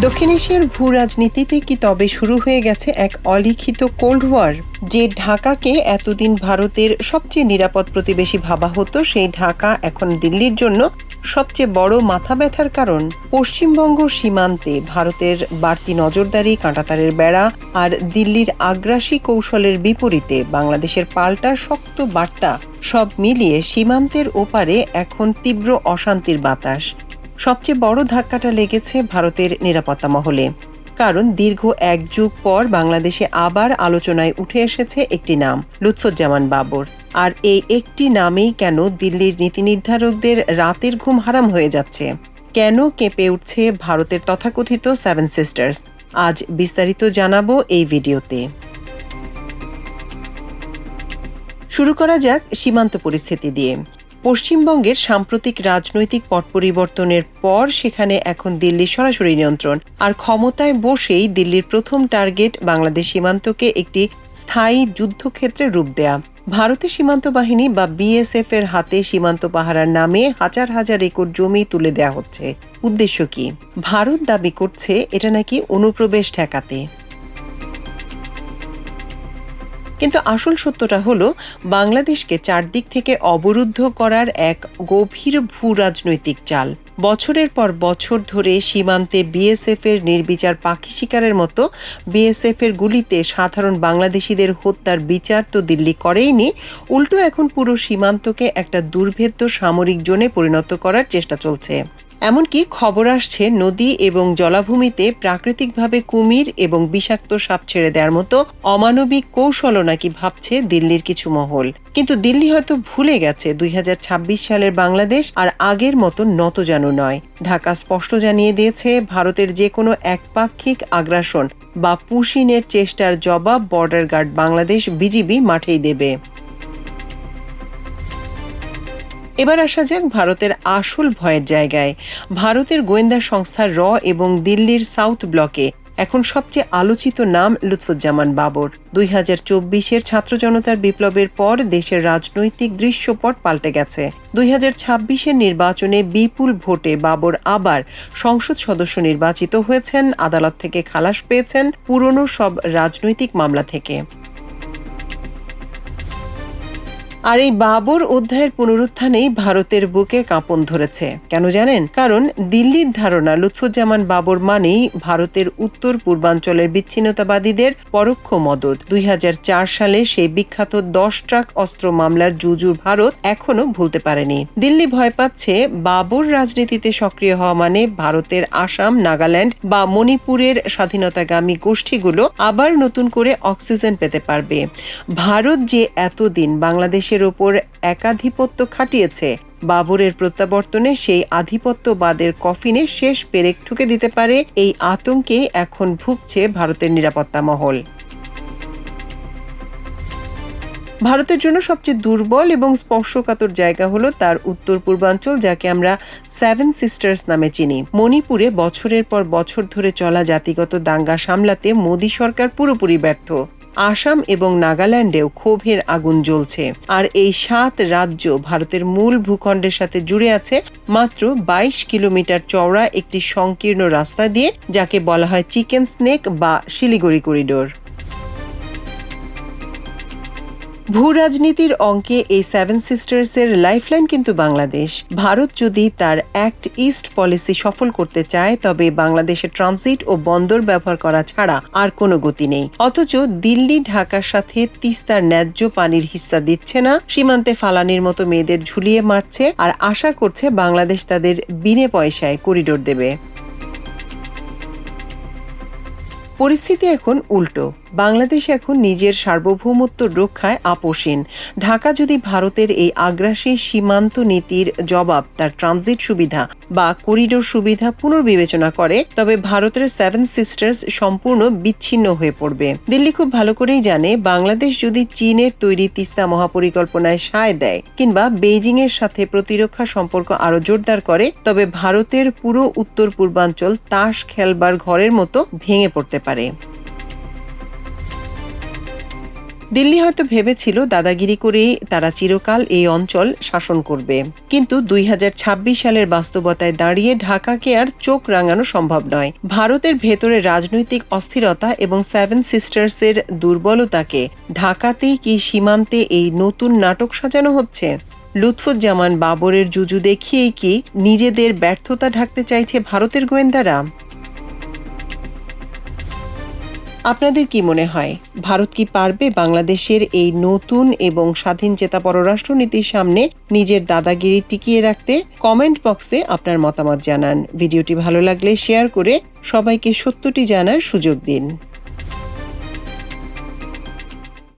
দক্ষিণ এশিয়ার ভূ রাজনীতিতে কি তবে শুরু হয়ে গেছে এক অলিখিত কোল্ড ওয়ার? যে ঢাকাকে এতদিন ভারতের সবচেয়ে নিরাপদ প্রতিবেশী ভাবা হতো, সেই ঢাকা এখন দিল্লির জন্য সবচেয়ে বড় মাথা ব্যথার কারণ। পশ্চিমবঙ্গ সীমান্তে ভারতের বাড়তি নজরদারি, কাঁটাতারের বেড়া আর দিল্লির আগ্রাসী কৌশলের বিপরীতে বাংলাদেশের পাল্টা শক্ত বার্তা, সব মিলিয়ে সীমান্তের ওপারে এখন তীব্র অশান্তির বাতাস। সবচেয়ে বড় ধাক্কাটা লেগেছে ভারতের নিরাপত্তা মহলে, কারণ দীর্ঘ এক যুগ পর বাংলাদেশে আবার আলোচনায় উঠে এসেছে একটি নাম, লুৎফুজ্জামান বাবর। আর এই একটি নামেই কেন দিল্লির নীতি নির্ধারকদের রাতের ঘুম হারাম হয়ে যাচ্ছে? কেন কেঁপে উঠছে ভারতের তথাকথিত সেভেন সিস্টার্স? আজ বিস্তারিত জানাবো এই ভিডিওতে। শুরু করা যাক সীমান্ত পরিস্থিতি দিয়ে। পশ্চিমবঙ্গের সাম্প্রতিক রাজনৈতিক পট পরিবর্তনের পর সেখানে এখন দিল্লির সরাসরি নিয়ন্ত্রণ, আর ক্ষমতায় বসেই দিল্লির প্রথম টার্গেট বাংলাদেশ সীমান্তকে একটি স্থায়ী যুদ্ধক্ষেত্রে রূপ দেয়া। ভারতের সীমান্ত বাহিনী বা বিএসএফ এর হাতে সীমান্ত পাহারার নামে হাজার হাজার একর জমি তুলে দেয়া হচ্ছে। উদ্দেশ্য কি? ভারত দাবি করছে এটা নাকি অনুপ্রবেশ ঠেকাতে। কিন্তু আসল সত্যটা হলো, বাংলাদেশকে চারদিক থেকে অবরুদ্ধ করার এক গভীর ভূ রাজনৈতিক চাল। বছরের পর বছর ধরে সীমান্তে বিএসএফ এর নির্বিচার পাখি শিকারের মতো বিএসএফ এর গুলিতে সাধারণ বাংলাদেশিদের হত্যার বিচার তো দিল্লি করেইনি, উল্টো এখন পুরো সীমান্তকে একটা দুর্ভেদ্য সামরিক জোনে পরিণত করার চেষ্টা চলছে। এমনকি খবর আসছে নদী এবং জলাভূমিতে প্রাকৃতিকভাবে কুমির এবং বিষাক্ত সাপ ছেড়ে দেওয়ার মতো অমানবিক কৌশলও নাকি ভাবছে দিল্লির কিছু মহল। কিন্তু দিল্লি হয়তো ভুলে গেছে 2026 সালের বাংলাদেশ আর আগের মতো নতজানু নয়। ঢাকা স্পষ্ট জানিয়ে দিয়েছে, ভারতের যে কোনো একপাক্ষিক আগ্রাসন বা পুশিনের চেষ্টার জবাব বর্ডার গার্ড বাংলাদেশ বিজিবি মাঠেই দেবে। এবার আসা যাক ভারতের আসল ভয়ের জায়গায়। ভারতের গোয়েন্দা সংস্থা র এবং দিল্লির সাউথ ব্লকে এখন সবচেয়ে আলোচিত নাম লুৎফুজ্জামান বাবর। 2024-এর ছাত্র জনতার বিপ্লবের পর দেশের রাজনৈতিক দৃশ্যপট পাল্টে গেছে। 2026-এর নির্বাচনে বিপুল ভোটে বাবর আবার সংসদ সদস্য নির্বাচিত হয়েছেন, আদালত থেকে খালাস পেয়েছেন পুরনো সব রাজনৈতিক মামলা থেকে। আর এই বাবর অধ্যায়ের পুনরুত্থানেই ভারতের বুকে কাঁপন ধরেছে। কেন জানেন? কারণ দিল্লির ধারণা লুৎফুজ্জামান বাবর মানেই ভারতের উত্তর পূর্বাঞ্চলের বিচ্ছিন্নতাবাদীদের পরোক্ষ মদদ। 2004 সালে সেই বিখ্যাত 10 ট্রাক অস্ত্র মামলার জুজুর ভারত এখনো ভুলতে পারেনি। দিল্লি ভয় পাচ্ছে বাবর রাজনীতিতে সক্রিয় হওয়া মানে ভারতের আসাম, নাগাল্যান্ড বা মণিপুরের স্বাধীনতাগামী গোষ্ঠীগুলো আবার নতুন করে অক্সিজেন পেতে পারবে। ভারত যে এতদিন বাংলাদেশের ওপর একাধিপত্য খাটিয়েছে, বাবরের প্রত্যাবর্তনে সেই আধিপত্যবাদের কফিনে শেষ পেরেক ঠুকে দিতে পারে, এই আতঙ্কে এখন ভুগছে ভারতের নিরাপত্তা মহল। ভারতের জন্য সবচেয়ে দুর্বল এবং স্পর্শকাতর জায়গা হলো তার উত্তর পূর্বাঞ্চল, যাকে আমরা সেভেন সিস্টার্স নামে চিনি। মণিপুরে বছরের পর বছর ধরে চলা জাতিগত দাঙ্গা সামলাতে মোদী সরকার পুরোপুরি ব্যর্থ। আসাম এবং নাগাল্যান্ডেও ক্ষোভের আগুন জ্বলছে। আর এই 7 রাজ্য ভারতের মূল ভূখণ্ডের সাথে জুড়ে আছে মাত্র 22 কিলোমিটার চওড়া একটি সংকীর্ণ রাস্তা দিয়ে, যাকে বলা হয় চিকেন স্নেক বা শিলিগুড়ি করিডোর। ভূ রাজনীতির অঙ্কে এই সেভেন সিস্টার্সের লাইফলাইন কিন্তু বাংলাদেশ। ভারত যদি তার অ্যাক্ট ইস্ট পলিসি সফল করতে চায়, তবে বাংলাদেশের ট্রানজিট ও বন্দর ব্যবহার করা ছাড়া আর কোনো গতি নেই। অথচ দিল্লি ঢাকার সাথে তিস্তার ন্যায্য পানির হিস্সা দিচ্ছে না, সীমান্তে ফালানির মতো মেয়েদের ঝুলিয়ে মারছে আর আশা করছে বাংলাদেশ তাদের বিনে পয়সায় করিডোর দেবে। পরিস্থিতি এখন উল্টো। বাংলাদেশ এখন নিজের সার্বভৌমত্ব রক্ষায় আপোষহীন। ঢাকা যদি ভারতের এই আগ্রাসী সীমান্ত নীতির জবাব তার ট্রানজিট সুবিধা বা করিডোর সুবিধা পুনর্বিবেচনা করে, তবে ভারতের সেভেন সিস্টার্স সম্পূর্ণ বিচ্ছিন্ন হয়ে পড়বে। দিল্লি খুব ভালো করেই জানে, বাংলাদেশ যদি চীনের তৈরি তিস্তা মহাপরিকল্পনায় সায় দেয় কিংবা বেইজিং এর সাথে প্রতিরক্ষা সম্পর্ক আরো জোরদার করে, তবে ভারতের পুরো উত্তর পূর্বাঞ্চল তাস খেলবার ঘরের মতো ভেঙে পড়তে পারে। দিল্লি হয়তো ভেবেছিল দাদাগিরি করেই তারা চিরকাল এই অঞ্চল শাসন করবে, কিন্তু 2026 সালের বাস্তবতায় দাঁড়িয়ে ঢাকাকে আর চোখ রাঙানো সম্ভব নয়। ভারতের ভেতরে রাজনৈতিক অস্থিরতা এবং সেভেন সিস্টার্সের দুর্বলতাকে ঢাকাতেই কি সীমান্তে এই নতুন নাটক সাজানো হচ্ছে? লুৎফুজ্জামান বাবরের জুজু দেখিয়েই কি নিজেদের ব্যর্থতা ঢাকতে চাইছে ভারতের গোয়েন্দারা? আপনাদের কি মনে হয়, ভারত কি পারবে বাংলাদেশের এই নতুন এবং স্বাধীনচেতা পররাষ্ট্রনীতির সামনে নিজের দাদাগিরি টিকিয়ে রাখতে? কমেন্ট বক্সে আপনার মতামত জানান। ভিডিওটি ভালো লাগলে শেয়ার করে সবাইকে সত্যটি জানার সুযোগ দিন।